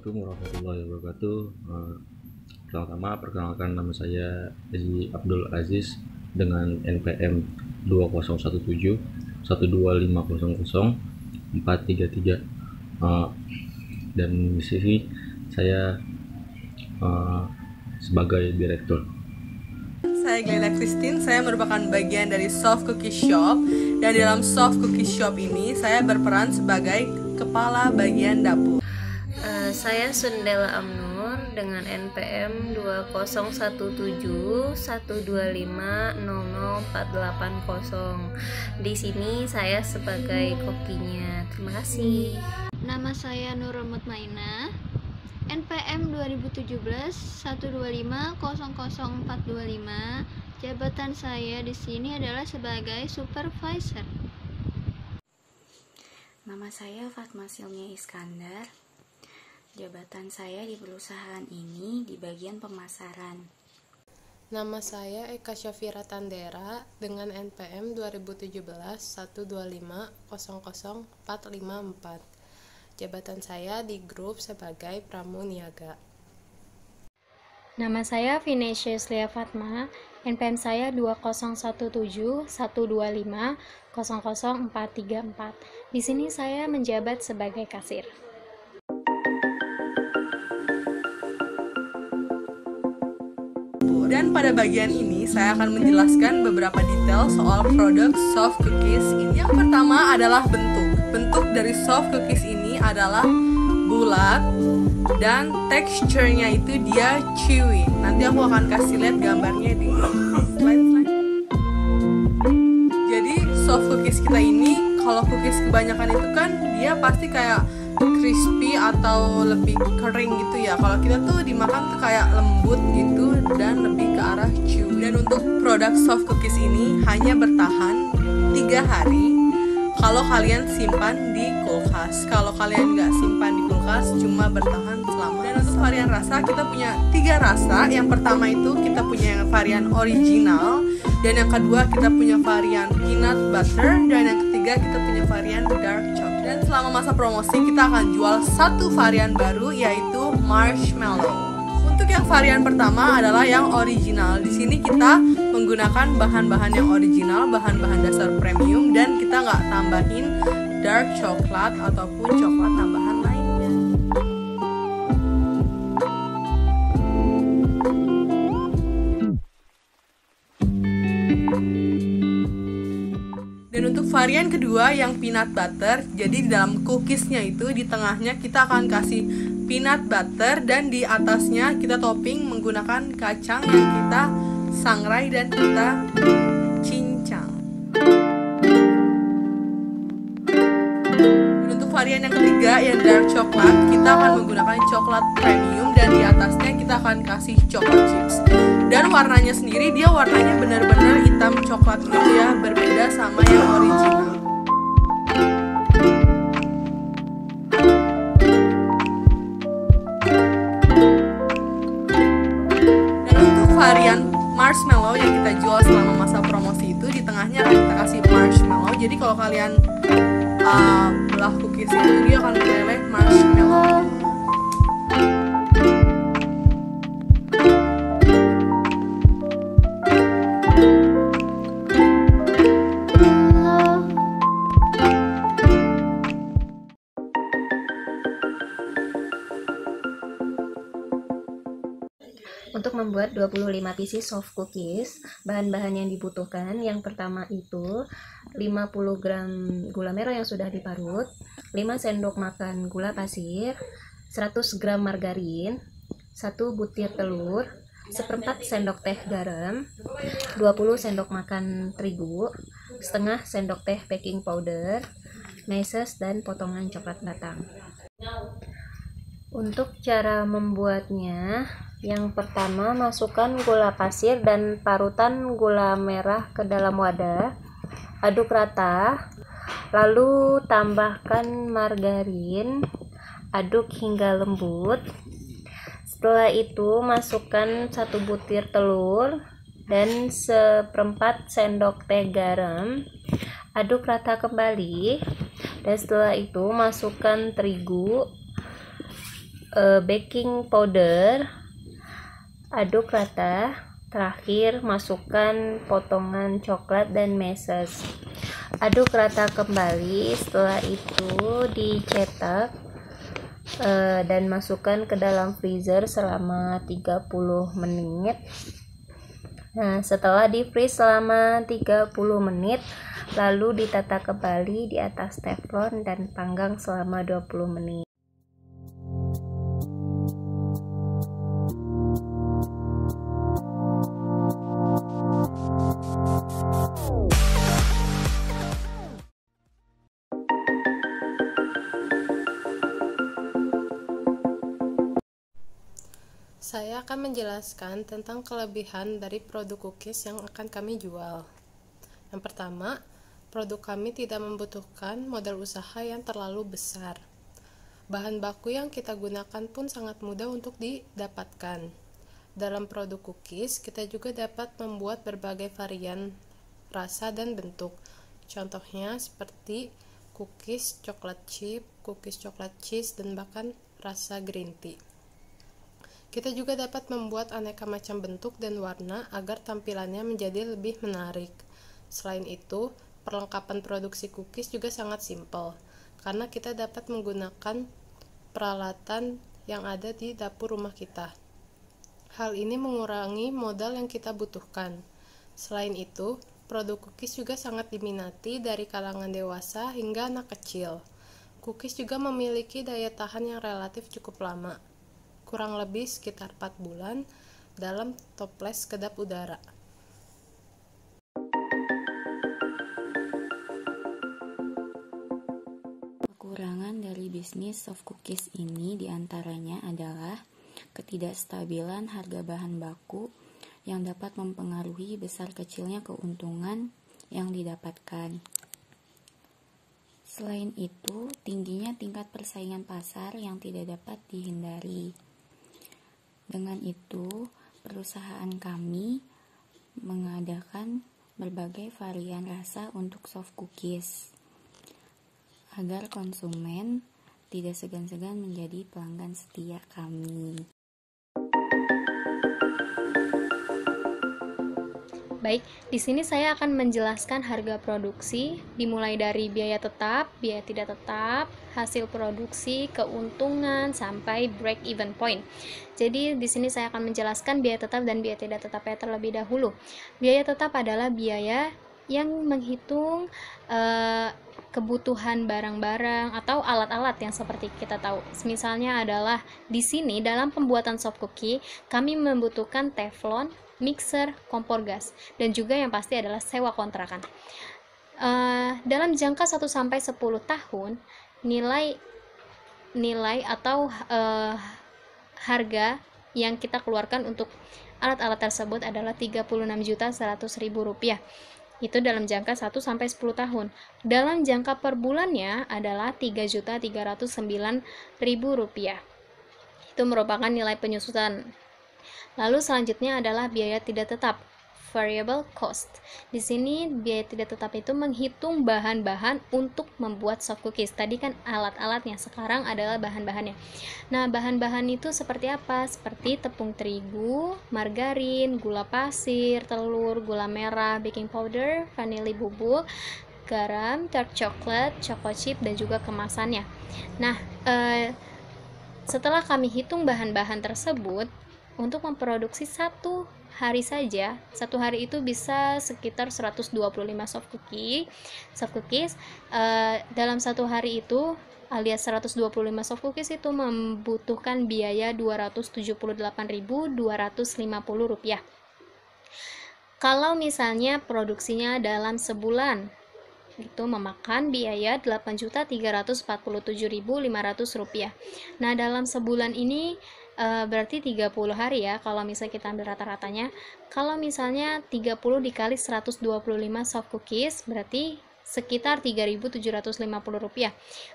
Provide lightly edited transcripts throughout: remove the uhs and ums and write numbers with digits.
Assalamualaikum warahmatullahi wabarakatuh. Pertama-tama perkenalkan, nama saya Haji Abdul Aziz dengan NPM 2017 12500 433. Dan di sini saya sebagai direktur. Saya Glenna Christine, saya merupakan bagian dari Soft Cookie Shop, dan dalam Soft Cookie Shop ini saya berperan sebagai kepala bagian dapur. Saya Sundela Amnur dengan NPM 2017 125 00 480. Di sini saya sebagai kokinya. Terima kasih. Nama saya Nurul Mutmainah, NPM 2017 125 00425. Jabatan saya di sini adalah sebagai supervisor. Nama saya Fatma Silmia Iskandar. Jabatan saya di perusahaan ini di bagian pemasaran. Nama saya Eka Syafira Tandera dengan NPM 2017 125 00 454. Jabatan saya di grup sebagai pramuniaga. Nama saya Vinesia Slia Fatma, NPM saya 2017 125 00 434. Di sini saya menjabat sebagai kasir. Dan pada bagian ini saya akan menjelaskan beberapa detail soal produk soft cookies ini. Yang pertama adalah bentuk. Bentuk dari soft cookies ini adalah bulat dan teksturnya itu dia chewy. Nanti aku akan kasih lihat gambarnya di slide. Jadi soft cookies kita ini, kalau cookies kebanyakan itu kan dia pasti kayak crispy atau lebih kering gitu ya. Kalau kita tuh dimakan tuh kayak lembut gitu dan lebih ke arah chewy. Dan untuk produk soft cookies ini hanya bertahan 3 hari kalau kalian simpan di kulkas. Kalau kalian nggak simpan di kulkas, cuma bertahan selama. Dan untuk varian rasa kita punya 3 rasa. Yang pertama itu kita punya varian original, dan yang kedua kita punya varian peanut butter, dan yang ketiga kita punya varian dark chocolate. Dan selama masa promosi kita akan jual 1 varian baru, yaitu marshmallow. Untuk yang varian pertama adalah yang original. Di sini kita menggunakan bahan-bahan yang original, bahan-bahan dasar premium, dan kita nggak tambahin dark coklat ataupun coklat tambahan lainnya. Dan untuk varian kedua yang peanut butter, jadi di dalam cookiesnya itu di tengahnya kita akan kasih peanut butter, dan di atasnya kita topping menggunakan kacang yang kita sangrai dan kita cincang. Dan untuk varian yang ketiga yang dark coklat, kita akan menggunakan coklat premium, dan di atasnya kita akan kasih coklat chips. Dan warnanya sendiri, dia warnanya benar-benar hitam coklat gitu ya, berbeda sama yang original. Dan untuk varian marshmallow yang kita jual selama masa promosi itu, di tengahnya akan kita kasih marshmallow. Jadi kalau kalian belah cookiesnya itu, dia akan meleleh marshmallow. Untuk membuat 25 pieces soft cookies, bahan-bahan yang dibutuhkan yang pertama itu 50 gram gula merah yang sudah diparut, 5 sendok makan gula pasir, 100 gram margarin, 1 butir telur, 1/4 sendok teh garam, 20 sendok makan terigu, setengah sendok teh baking powder, meses, dan potongan coklat batang. Untuk cara membuatnya, yang pertama masukkan gula pasir dan parutan gula merah ke dalam wadah, aduk rata, lalu tambahkan margarin, aduk hingga lembut. Setelah itu masukkan 1 butir telur dan 1/4 sendok teh garam, aduk rata kembali. Dan setelah itu masukkan terigu, baking powder, aduk rata. Terakhir, masukkan potongan coklat dan meses. Aduk rata kembali. Setelah itu dicetak dan masukkan ke dalam freezer selama 30 menit. Nah, setelah di freeze selama 30 menit, lalu ditata kembali di atas teflon dan panggang selama 20 menit. Saya akan menjelaskan tentang kelebihan dari produk cookies yang akan kami jual. Yang pertama, produk kami tidak membutuhkan modal usaha yang terlalu besar. Bahan baku yang kita gunakan pun sangat mudah untuk didapatkan. Dalam produk cookies, kita juga dapat membuat berbagai varian rasa dan bentuk. Contohnya seperti cookies coklat chip, cookies coklat cheese, dan bahkan rasa green tea. Kita juga dapat membuat aneka macam bentuk dan warna agar tampilannya menjadi lebih menarik. Selain itu, perlengkapan produksi cookies juga sangat simpel, karena kita dapat menggunakan peralatan yang ada di dapur rumah kita. Hal ini mengurangi modal yang kita butuhkan. Selain itu, produk cookies juga sangat diminati dari kalangan dewasa hingga anak kecil. Cookies juga memiliki daya tahan yang relatif cukup lama, kurang lebih sekitar 4 bulan dalam toples kedap udara. Kekurangan dari bisnis soft cookies ini diantaranya adalah ketidakstabilan harga bahan baku yang dapat mempengaruhi besar kecilnya keuntungan yang didapatkan. Selain itu, tingginya tingkat persaingan pasar yang tidak dapat dihindari. Dengan itu, perusahaan kami mengadakan berbagai varian rasa untuk soft cookies agar konsumen tidak segan-segan menjadi pelanggan setia kami. Baik, di sini saya akan menjelaskan harga produksi dimulai dari biaya tetap, biaya tidak tetap, hasil produksi, keuntungan sampai break even point. Jadi di sini saya akan menjelaskan biaya tetap dan biaya tidak tetapnya terlebih dahulu. Biaya tetap adalah biaya yang menghitung kebutuhan barang-barang atau alat-alat yang seperti kita tahu. Misalnya adalah di sini dalam pembuatan soft cookie kami membutuhkan teflon, mixer, kompor gas, dan juga yang pasti adalah sewa kontrakan. Dalam jangka 1-10 tahun, nilai atau harga yang kita keluarkan untuk alat-alat tersebut adalah Rp36.100.000. Itu dalam jangka 1-10 tahun. Dalam jangka per bulannya adalah Rp3.309.000. Itu merupakan nilai penyusutan. Lalu selanjutnya adalah biaya tidak tetap, variable cost. Di sini biaya tidak tetap itu menghitung bahan-bahan untuk membuat soft cookies. Tadi kan alat-alatnya, sekarang adalah bahan-bahannya. Nah, bahan-bahan itu seperti apa? Seperti tepung terigu, margarin, gula pasir, telur, gula merah, baking powder, vanili bubuk, garam, dark chocolate, choco chip, dan juga kemasannya. Nah, setelah kami hitung bahan-bahan tersebut, untuk memproduksi satu hari saja, satu hari itu bisa sekitar 125 soft cookies. Dalam satu hari itu alias 125 soft cookies itu membutuhkan biaya Rp278.250. Kalau misalnya produksinya dalam sebulan, itu memakan biaya Rp8.347.500. Nah, dalam sebulan ini berarti 30 hari ya, kalau misalnya kita ambil rata-ratanya. Kalau misalnya 30 dikali 125 soft cookies berarti sekitar Rp3.750.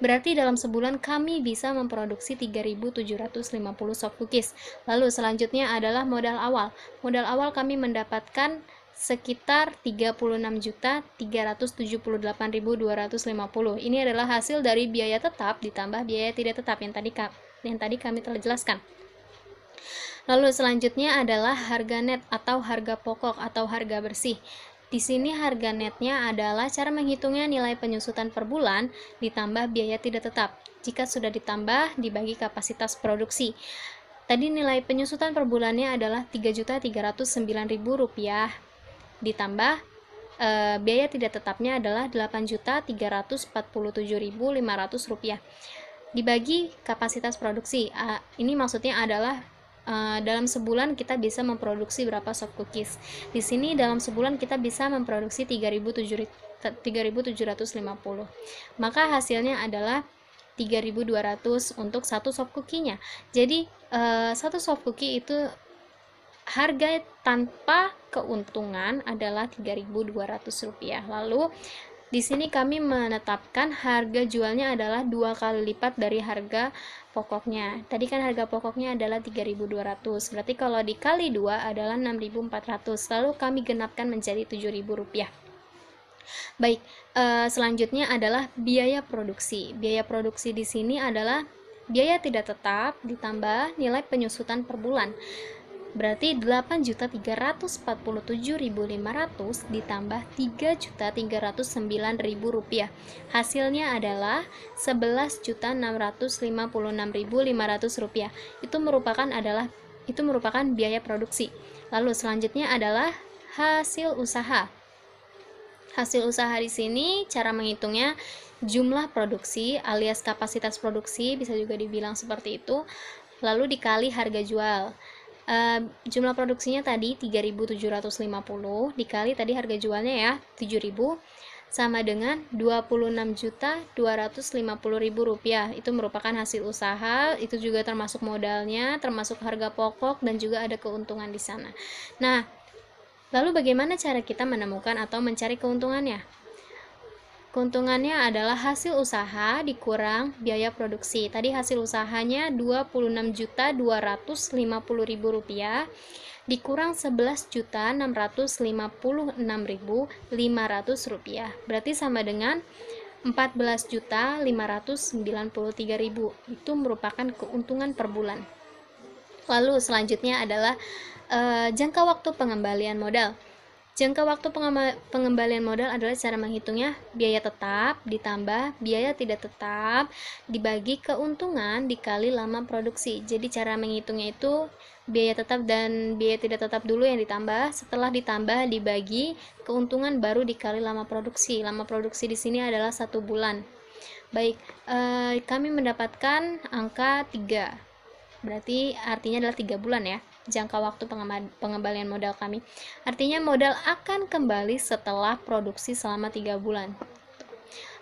Berarti dalam sebulan kami bisa memproduksi 3.750 soft cookies. Lalu selanjutnya adalah modal awal. Modal awal kami mendapatkan sekitar Rp36.378.250. Ini adalah hasil dari biaya tetap ditambah biaya tidak tetap yang tadi yang tadi kami telah jelaskan. Lalu selanjutnya adalah harga net atau harga pokok atau harga bersih. Di sini harga netnya adalah cara menghitungnya nilai penyusutan per bulan ditambah biaya tidak tetap. Jika sudah ditambah dibagi kapasitas produksi. Tadi nilai penyusutan per bulannya adalah Rp3.309.000 ditambah biaya tidak tetapnya adalah Rp8.347.500 dibagi kapasitas produksi. Ini maksudnya adalah dalam sebulan kita bisa memproduksi berapa soft cookies. Di sini dalam sebulan kita bisa memproduksi 3.750. Maka hasilnya adalah 3.200 untuk satu soft cookie-nya. Jadi satu soft cookie itu harga tanpa keuntungan adalah Rp3.200. Lalu di sini kami menetapkan harga jualnya adalah 2 kali lipat dari harga pokoknya. Tadi kan harga pokoknya adalah 3.200. Berarti kalau dikali 2 adalah 6.400. Lalu kami genapkan menjadi Rp7.000. Baik, selanjutnya adalah biaya produksi. Biaya produksi di sini adalah biaya tidak tetap ditambah nilai penyusutan per bulan. Berarti Rp8.347.500 ditambah Rp3.309.000. Hasilnya adalah Rp11.656.500. Itu merupakan biaya produksi. Lalu selanjutnya adalah hasil usaha. Hasil usaha di sini cara menghitungnya jumlah produksi alias kapasitas produksi, bisa juga dibilang seperti itu, lalu dikali harga jual. Jumlah produksinya tadi 3.750 dikali tadi harga jualnya ya 7.000 sama dengan Rp26.250.000. Itu merupakan hasil usaha, itu juga termasuk modalnya, termasuk harga pokok, dan juga ada keuntungan di sana. Nah, lalu bagaimana cara kita menemukan atau mencari keuntungannya? Keuntungannya adalah hasil usaha dikurang biaya produksi. Tadi hasil usahanya Rp26.250.000 dikurang Rp11.656.500. Berarti sama dengan Rp14.593.000. Itu merupakan keuntungan per bulan. Lalu selanjutnya adalah jangka waktu pengembalian modal. Jangka waktu pengembalian modal adalah cara menghitungnya biaya tetap ditambah biaya tidak tetap dibagi keuntungan dikali lama produksi. Jadi cara menghitungnya itu biaya tetap dan biaya tidak tetap dulu yang ditambah, setelah ditambah dibagi keuntungan baru dikali lama produksi. Lama produksi di sini adalah 1 bulan. Baik, kami mendapatkan angka 3. Berarti artinya adalah 3 bulan ya. Jangka waktu pengembalian modal kami. Artinya modal akan kembali setelah produksi selama 3 bulan.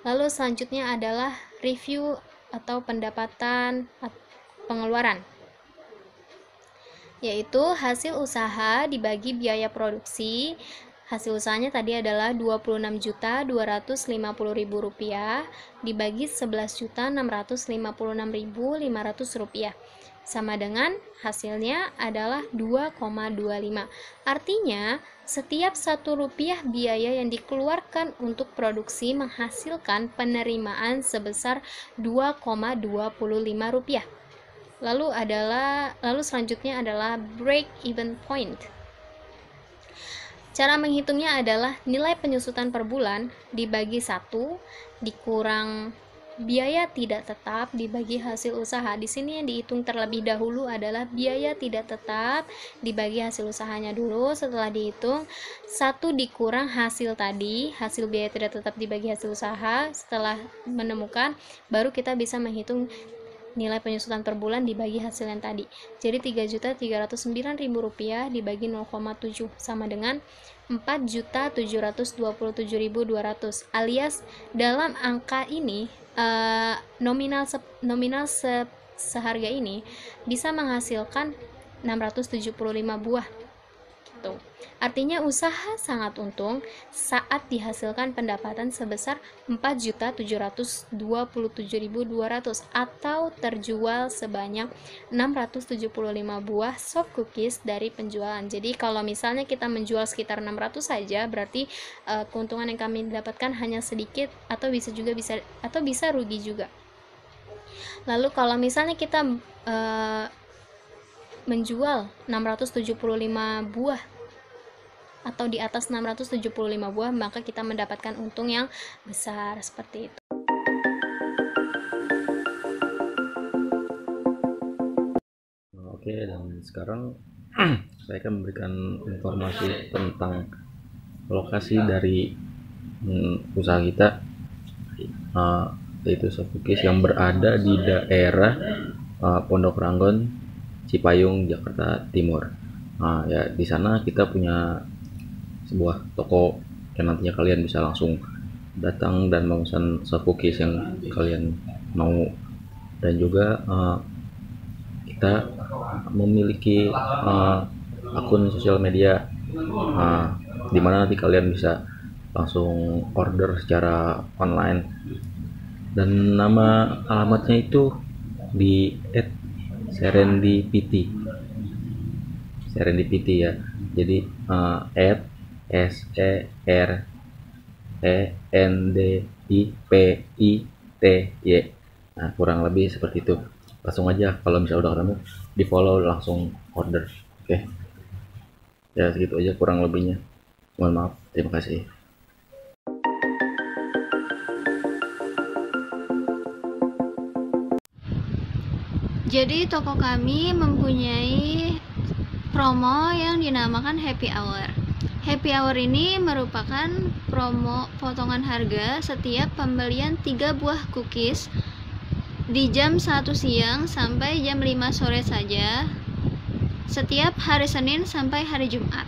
Lalu selanjutnya adalah review atau pendapatan pengeluaran, yaitu hasil usaha dibagi biaya produksi. Hasil usahanya tadi adalah Rp26.250.000 dibagi Rp11.656.500 sama dengan hasilnya adalah 2,25. Artinya setiap Rp1 biaya yang dikeluarkan untuk produksi menghasilkan penerimaan sebesar Rp2,25. Lalu selanjutnya adalah break even point. Cara menghitungnya adalah nilai penyusutan per bulan dibagi 1 dikurang biaya tidak tetap dibagi hasil usaha. Di sini yang dihitung terlebih dahulu adalah biaya tidak tetap dibagi hasil usahanya dulu. Setelah dihitung 1 dikurang hasil tadi, hasil biaya tidak tetap dibagi hasil usaha. Setelah menemukan, baru kita bisa menghitung nilai penyusutan per bulan dibagi hasil yang tadi. Jadi Rp3.309.000 dibagi 0,7 sama dengan Rp4.727.200, alias dalam angka ini nominal seharga ini bisa menghasilkan 675 buah gitu. Artinya usaha sangat untung saat dihasilkan pendapatan sebesar Rp4.727.200 atau terjual sebanyak 675 buah soft cookies dari penjualan. Jadi kalau misalnya kita menjual sekitar 600 saja, berarti keuntungan yang kami dapatkan hanya sedikit atau bisa rugi juga. Lalu kalau misalnya kita menjual 675 buah atau di atas 675 buah, maka kita mendapatkan untung yang besar seperti itu. Oke, dan sekarang saya akan memberikan informasi tentang lokasi dari usaha kita, yaitu soft cookies yang berada di daerah Pondok Ranggon, Cipayung, Jakarta Timur. Ya di sana kita punya sebuah toko yang nantinya kalian bisa langsung datang dan memesan soft cookies yang kalian mau, dan juga kita memiliki akun sosial media di mana nanti kalian bisa langsung order secara online, dan nama alamatnya itu di @serendipity ya, jadi @SERENDIPITY. Nah, kurang lebih seperti itu. Langsung aja kalau misalnya udah ketemu, di follow, langsung order. Oke. Ya segitu aja kurang lebihnya. Mohon maaf. Terima kasih. Jadi toko kami mempunyai promo yang dinamakan Happy Hour. Happy Hour ini merupakan promo potongan harga setiap pembelian 3 buah cookies di jam 1 siang sampai jam 5 sore saja, setiap hari Senin sampai hari Jumat.